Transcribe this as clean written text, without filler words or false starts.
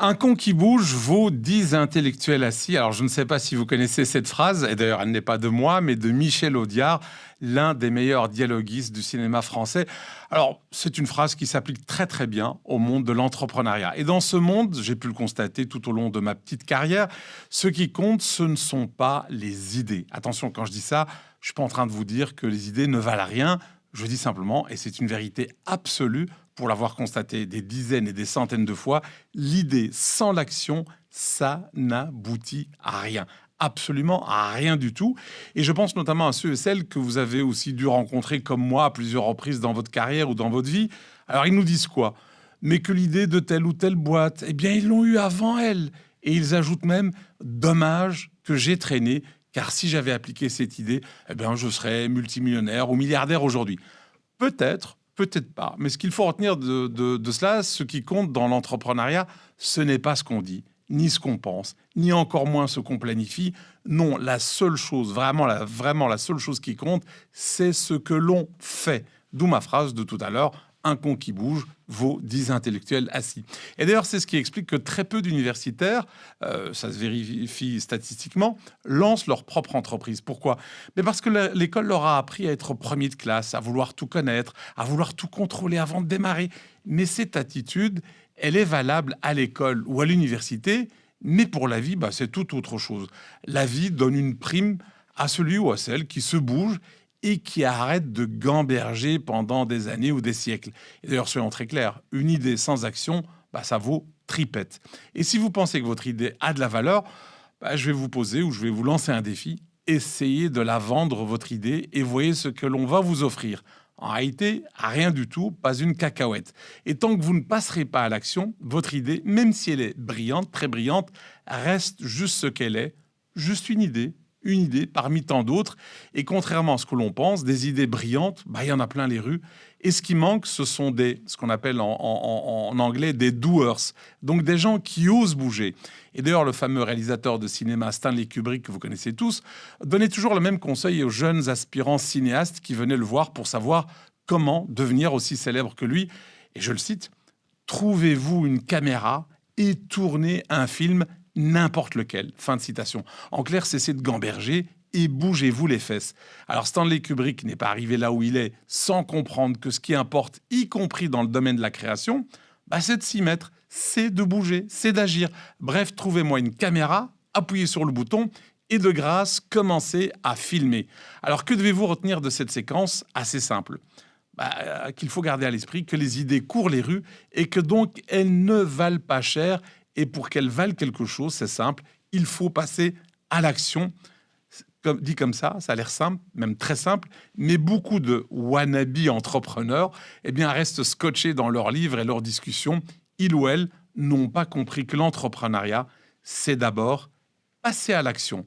Un con qui bouge vaut 10 intellectuels assis. Alors, je ne sais pas si vous connaissez cette phrase, et d'ailleurs, elle n'est pas de moi, mais de Michel Audiard, l'un des meilleurs dialoguistes du cinéma français. Alors, c'est une phrase qui s'applique très très bien au monde de l'entrepreneuriat. Et dans ce monde, j'ai pu le constater tout au long de ma petite carrière, ce qui compte, ce ne sont pas les idées. Attention, quand je dis ça, je suis pas en train de vous dire que les idées ne valent rien. Je dis simplement, et c'est une vérité absolue, pour l'avoir constaté des dizaines et des centaines de fois, l'idée sans l'action, ça n'aboutit à rien. Absolument à rien du tout. Et je pense notamment à ceux et celles que vous avez aussi dû rencontrer comme moi à plusieurs reprises dans votre carrière ou dans votre vie. Alors ils nous disent quoi? Mais que l'idée de telle ou telle boîte, eh bien ils l'ont eu avant elle. Et ils ajoutent même, dommage que j'ai traîné, car si j'avais appliqué cette idée, eh bien je serais multimillionnaire ou milliardaire aujourd'hui. Peut-être, peut-être pas. Mais ce qu'il faut retenir de cela, ce qui compte dans l'entrepreneuriat, ce n'est pas ce qu'on dit, ni ce qu'on pense, ni encore moins ce qu'on planifie. Non, la seule chose, vraiment la seule chose qui compte, c'est ce que l'on fait. D'où ma phrase de tout à l'heure, un con qui bouge vaut 10 intellectuels assis. Et d'ailleurs, c'est ce qui explique que très peu d'universitaires, ça se vérifie statistiquement, lancent leur propre entreprise. Pourquoi? Mais parce que l'école leur a appris à être premier de classe, à vouloir tout connaître, à vouloir tout contrôler avant de démarrer. Mais cette attitude, elle est valable à l'école ou à l'université, mais pour la vie, c'est tout autre chose. La vie donne une prime à celui ou à celle qui se bouge et qui arrête de gamberger pendant des années ou des siècles. Et d'ailleurs, soyons très clairs, une idée sans action, ça vaut tripette. Et si vous pensez que votre idée a de la valeur, je vais vous poser ou je vais vous lancer un défi. Essayez de la vendre, votre idée, et voyez ce que l'on va vous offrir. En réalité, rien du tout, pas une cacahuète. Et tant que vous ne passerez pas à l'action, votre idée, même si elle est brillante, très brillante, reste juste ce qu'elle est, juste une idée parmi tant d'autres. Et contrairement à ce que l'on pense, des idées brillantes, il y en a plein les rues. Et ce qui manque, ce sont ce qu'on appelle en anglais des doers, donc des gens qui osent bouger. Et d'ailleurs, le fameux réalisateur de cinéma Stanley Kubrick, que vous connaissez tous, donnait toujours le même conseil aux jeunes aspirants cinéastes qui venaient le voir pour savoir comment devenir aussi célèbre que lui. Et je le cite, « Trouvez-vous une caméra et tournez un film n'importe lequel. » Fin de citation. En clair, cessez de gamberger et bougez-vous les fesses. Alors Stanley Kubrick n'est pas arrivé là où il est sans comprendre que ce qui importe, y compris dans le domaine de la création, c'est de s'y mettre, c'est de bouger, c'est d'agir. Bref, trouvez-moi une caméra, appuyez sur le bouton et de grâce, commencez à filmer. Alors que devez-vous retenir de cette séquence? Assez simple. Qu'il faut garder à l'esprit que les idées courent les rues et que donc elles ne valent pas cher. Et pour qu'elles valent quelque chose, c'est simple, il faut passer à l'action. Dit comme ça a l'air simple, même très simple, mais beaucoup de wannabe entrepreneurs restent scotchés dans leurs livres et leurs discussions. Ils ou elles n'ont pas compris que l'entrepreneuriat, c'est d'abord passer à l'action.